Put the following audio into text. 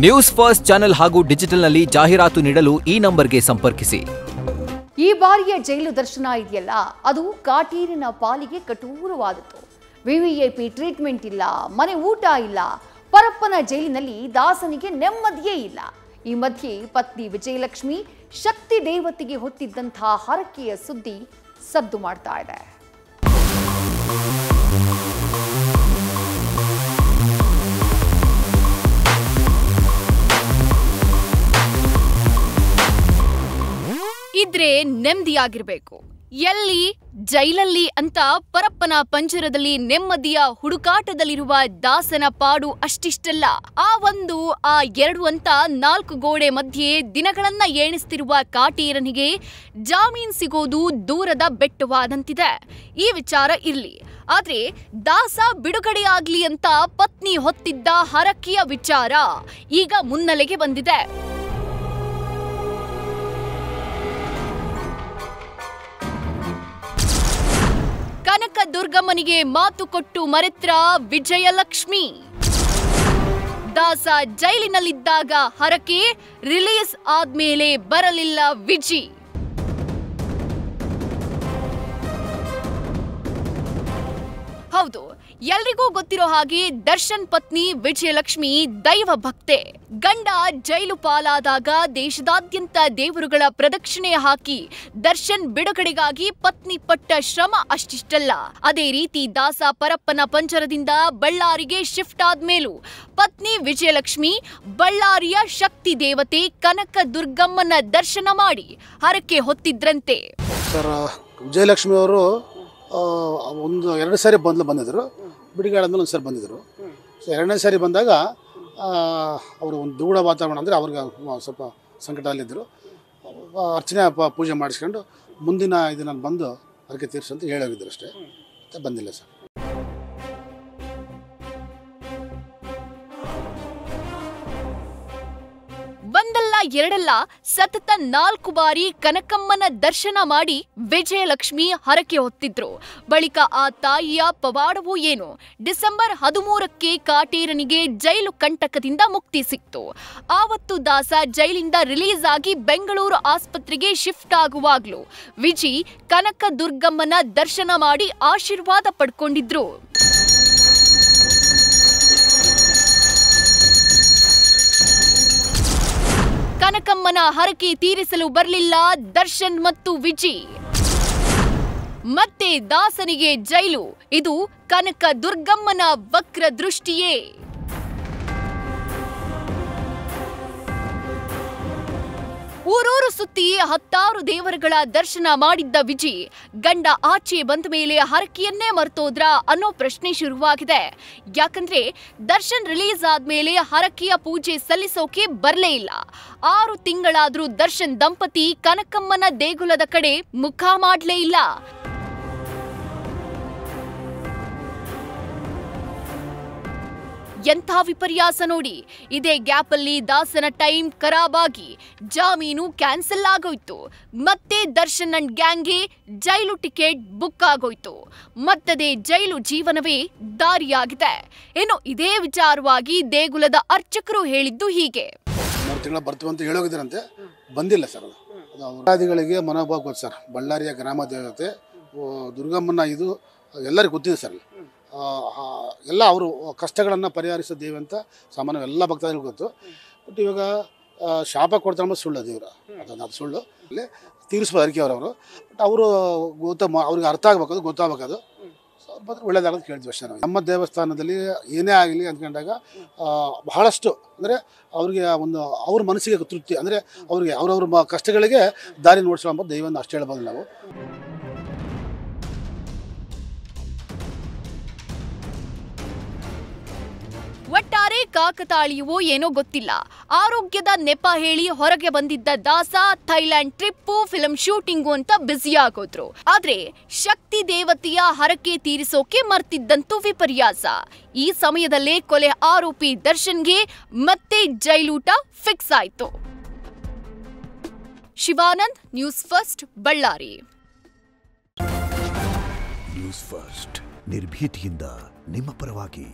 News first channel ಹಾಗೂ ಡಿಜಿಟಲ್ನಲ್ಲಿ ಜಾಹೀರಾತು ನೀಡಲು ಈ ನಂಬರ್ಗೆ ಸಂಪರ್ಕಿಸಿ. ಈ ಬಾರಿಯ ಜೈಲು ದರ್ಶನ ಇದೆಯಲ್ಲ, ಅದು ಕಾಟೀರಿನ ಪಾಲಿಗೆ ಕಠೋರವಾದದ್ದು. ವಿವಿಐಪಿ ಟ್ರೀಟ್ಮೆಂಟ್ ಇಲ್ಲ, ಮನೆ ಊಟ ಇಲ್ಲ, ಪರಪ್ಪನ ಜೈಲಿನಲ್ಲಿ ದಾಸನಿಗೆ ನೆಮ್ಮದಿಯೇ ಇಲ್ಲ. ಈ ಮಧ್ಯೆ ಪತ್ನಿ ವಿಜಯಲಕ್ಷ್ಮಿ ಶಕ್ತಿ ದೇವತೆಗೆ ಹೊತ್ತಿದ್ದಂತಹ ಹರಕೆಯ ಸುದ್ದಿ ಸದ್ದು ಮಾಡ್ತಾ ಇದೆ. ಇದ್ರೆ ನೆಮ್ಮದಿಯಾಗಿರ್ಬೇಕು. ಎಲ್ಲಿ ಜೈಲಲ್ಲಿ ಅಂತ ಪರಪ್ಪನ ಪಂಜರದಲ್ಲಿ ನೆಮ್ಮದಿಯ ಹುಡುಕಾಟದಲ್ಲಿರುವ ದಾಸನ ಪಾಡು ಅಷ್ಟಿಷ್ಟಲ್ಲ. ಆ ಎರಡು ಅಂತ 4 ಗೋಡೆ ಮಧ್ಯೆ ದಿನಗಳನ್ನ ಎಣಿಸ್ತಿರುವ ಕಾಟೀರನಿಗೆ ಜಾಮೀನ್ ಸಿಗೋದು ದೂರದ ಬೆಟ್ಟವಾದಂತಿದೆ. ಈ ವಿಚಾರ ಇರ್ಲಿ, ಆದ್ರೆ ದಾಸ ಬಿಡುಗಡೆಯಾಗ್ಲಿ ಅಂತ ಪತ್ನಿ ಹೊತ್ತಿದ್ದ ಹರಕೆಯ ವಿಚಾರ ಈಗ ಮುನ್ನೆಲೆಗೆ ಬಂದಿದೆ. ಕನಕ ದುರ್ಗಮ್ಮನಿಗೆ ಮಾತು ಕೊಟ್ಟು ಮರೆತ್ರ ವಿಜಯಲಕ್ಷ್ಮಿ. ದಾಸ ಜೈಲಿನಲ್ಲಿದ್ದಾಗ ಹರಕೆ, ರಿಲೀಸ್ ಆದ್ಮೇಲೆ ಬರಲಿಲ್ಲ ವಿಜಿ. ಹೌದು, ಎಲ್ರಿಗೂ ಗೊತ್ತಿರೋ ಹಾಗೆ ದರ್ಶನ್ ಪತ್ನಿ ವಿಜಯಲಕ್ಷ್ಮಿ ದೈವ ಭಕ್ತೆ. ಗಂಡ ಜೈಲು ಪಾಲಾದಾಗ ದೇಶದಾದ್ಯಂತ ದೇವರುಗಳ ಪ್ರದಕ್ಷಿಣೆ ಹಾಕಿ ದರ್ಶನ್ ಬಿಡುಗಡೆಗಾಗಿ ಪತ್ನಿ ಪಟ್ಟ ಶ್ರಮ ಅಷ್ಟಿಷ್ಟಲ್ಲ. ಅದೇ ರೀತಿ ದಾಸ ಪರಪ್ಪನ ಪಂಜರದಿಂದ ಬಳ್ಳಾರಿಗೆ ಶಿಫ್ಟ್ ಆದ್ಮೇಲೂ ಪತ್ನಿ ವಿಜಯಲಕ್ಷ್ಮಿ ಬಳ್ಳಾರಿಯ ಶಕ್ತಿ ದೇವತೆ ಕನಕ ದುರ್ಗಮ್ಮನ ದರ್ಶನ ಮಾಡಿ ಹರಕೆ ಹೊತ್ತಿದ್ರಂತೆ. ಸರ್, ವಿಜಯಲಕ್ಷ್ಮಿ ಅವರು 1-2 ಸಾರಿ ಬಂದಿದ್ದರು. ಬಿಡುಗಡೆ ಆದಮೇಲೆ 1 ಸಾರಿ ಬಂದಿದ್ದರು. ಸೊ 2ನೇ ಸಾರಿ ಬಂದಾಗ ಅವರು ಒಂದು ದೂಡ ವಾತಾವರಣ, ಅಂದರೆ ಅವ್ರಿಗೆ ಸ್ವಲ್ಪ ಸಂಕಟದಲ್ಲಿದ್ದರು. ಅರ್ಚನೆ ಪೂಜೆ ಮಾಡಿಸ್ಕೊಂಡು ಮುಂದಿನ ನಾನು ಬಂದು ಹರಕೆ ತೀರಿಸು ಅಂತ ಹೇಳೋಗಿದ್ರು ಅಷ್ಟೇ, ಬಂದಿಲ್ಲ ಸರ್. ಒಂದಲ್ಲ ಎರಡಲ್ಲ ಸತತ 4 ಬಾರಿ ಕನಕಮ್ಮನ ದರ್ಶನ ಮಾಡಿ ವಿಜಯಲಕ್ಷ್ಮಿ ಹರಕೆ ಹೊತ್ತಿದ್ರು. ಬಳಿಕ ಆ ತಾಯಿಯ ಪವಾಡವೂ ಏನು, ಡಿಸೆಂಬರ್ 13ಕ್ಕೆ ಕಾಟೀರನಿಗೆ ಜೈಲು ಕಂಟಕದಿಂದ ಮುಕ್ತಿ ಸಿಕ್ತು. ಆವತ್ತು ದಾಸ ಜೈಲಿಂದ ರಿಲೀಸ್ ಆಗಿ ಬೆಂಗಳೂರು ಆಸ್ಪತ್ರೆಗೆ ಶಿಫ್ಟ್ ಆಗುವಾಗ್ಲೂ ವಿಜಿ ಕನಕ ದುರ್ಗಮ್ಮನ ದರ್ಶನ ಮಾಡಿ ಆಶೀರ್ವಾದ ಪಡ್ಕೊಂಡಿದ್ರು. ಕನಕಮ್ಮನ ಹರಕೆ ತೀರಿಸಲು ಬರಲಿಲ್ಲ ದರ್ಶನ್ ಮತ್ತು ವಿಜಿ. ಮತ್ತೆ ದಾಸನಿಗೆ ಜೈಲು. ಇದು ಕನಕ ದುರ್ಗಮ್ಮನ ವಕ್ರ ದೃಷ್ಟಿಯೇ. ಊರೂರು ಸುತ್ತಿ 10 ದೇವರುಗಳ ದರ್ಶನ ಮಾಡಿದ್ದ ವಿಜಿ ಗಂಡ ಆಚೆ ಬಂದ ಮೇಲೆ ಹರಕೆಯನ್ನೇ ಮರ್ತೋದ್ರ ಅನ್ನೋ ಪ್ರಶ್ನೆ ಶುರುವಾಗಿದೆ. ಯಾಕಂದ್ರೆ ದರ್ಶನ್ ರಿಲೀಸ್ ಆದ್ಮೇಲೆ ಹರಕೆಯ ಪೂಜೆ ಸಲ್ಲಿಸೋಕೆ ಬರ್ಲೇ ಇಲ್ಲ. 6 ತಿಂಗಳಾದ್ರೂ ದರ್ಶನ್ ದಂಪತಿ ಕನಕಮ್ಮನ ದೇಗುಲದ ಕಡೆ ಮುಖ ಮಾಡ್ಲೇ ಇಲ್ಲ. ಎಂಥ ವಿಪರ್ಯಾಸ ನೋಡಿ. ಇದೇ ಗ್ಯಾಪ್ ಅಲ್ಲಿ ದಾಸನ ಟೈಮ್ ಖರಾಬ್ ಆಗಿ ಜಾಮೀನು ಕ್ಯಾನ್ಸಲ್ ಆಗೋಯ್ತು. ಮತ್ತೆ ದರ್ಶನ್ ಅಂಡ್ ಗ್ಯಾಂಗ್ಗೆ ಜೈಲು ಟಿಕೆಟ್ ಬುಕ್ ಆಗೋಯ್ತು. ಮತ್ತದೇ ಜೈಲು ಜೀವನವೇ ದಾರಿಯಾಗಿದೆ. ಇನ್ನು ಇದೇ ವಿಚಾರವಾಗಿ ದೇಗುಲದ ಅರ್ಚಕರು ಹೇಳಿದ್ದು ಹೀಗೆ: 3 ತಿಂಗಳ ಬರ್ತೀವಿ ಅಂತ ಹೇಳೋಗಿದ್ರಂತೆ, ಬಂದಿಲ್ಲ ಸರ್. ಅದು ಅಪರಾಧಿಗಳಿಗೆ ಮನೋಭಾವ ಗೊತ್ತು ಸರ್. ಬಳ್ಳಾರಿಯ ಗ್ರಾಮ ದೇವತೆ ದುರ್ಗಮ್ಮನ ಇದು ಎಲ್ಲರಿಗೂ ಗೊತ್ತಿದೆ ಸರ್. ಎಲ್ಲ ಅವರು ಕಷ್ಟಗಳನ್ನು ಪರಿಹರಿಸೋ ದೇವಿ ಅಂತ ಸಾಮಾನ್ಯ ಎಲ್ಲ ಭಕ್ತಾದಿಗಳು ಗೊತ್ತು. ಬಟ್ ಇವಾಗ ಶಾಪ ಕೊಡ್ತಾರೆ ಸುಳ್ಳು ದೇವ್ರ, ಅದು ಸುಳ್ಳು. ಅಲ್ಲಿ ತೀರಿಸ್ಬೋದು ಹರಕೆ ಅವರವರು. ಬಟ್ ಅವರು ಅವ್ರಿಗೆ ಅರ್ಥ ಆಗ್ಬೇಕದು, ಗೊತ್ತಾಗಬೇಕದು. ಅವ್ರು ಒಳ್ಳೇದಾಗೋದು ಕೇಳ್ತೀವಿ ಅಷ್ಟೇ ನಾವು. ನಮ್ಮ ದೇವಸ್ಥಾನದಲ್ಲಿ ಏನೇ ಆಗಲಿ ಅಂದ್ಕೊಂಡಾಗ ಬಹಳಷ್ಟು ಅಂದರೆ ಅವ್ರಿಗೆ ಅವ್ರ ಮನಸ್ಸಿಗೆ ತೃಪ್ತಿ, ಅಂದರೆ ಅವ್ರಿಗೆ ಅವ್ರವ್ರ ಕಷ್ಟಗಳಿಗೆ ದಾರಿ ನೋಡಿಸೋ ದೈವವನ್ನು ಅಷ್ಟು ಹೇಳ್ಬೋದು ನಾವು. ಒಟ್ಟಾರೆ ಕಾಕತಾಳೀಯವೋ ಏನೋ ಗೊತ್ತಿಲ್ಲ, ಆರೋಗ್ಯದ ನೆಪ ಹೇಳಿ ಹೊರಗೆ ಬಂದಿದ್ದ ದಾಸ ಥೈಲ್ಯಾಂಡ್ ಟ್ರಿಪ್ಪು, ಫಿಲ್ಮ್ ಶೂಟಿಂಗು ಅಂತ ಬ್ಯುಸಿ ಆಗೋದ್ರು. ಆದ್ರೆ ಶಕ್ತಿ ದೇವತೆಯ ಹರಕೆ ತೀರಿಸೋಕೆ ಮರ್ತಿದ್ದಂತೂ ವಿಪರ್ಯಾಸ. ಈ ಸಮಯದಲ್ಲೇ ಕೊಲೆ ಆರೋಪಿ ದರ್ಶನ್ಗೆ ಮತ್ತೆ ಜೈಲೂಟ ಫಿಕ್ಸ್ ಆಯ್ತು. Shivanand, news first, Ballari. News first ನಿರ್ಭೀತಿಯಿಂದ ನಿಮ್ಮ ಪರವಾಗಿ.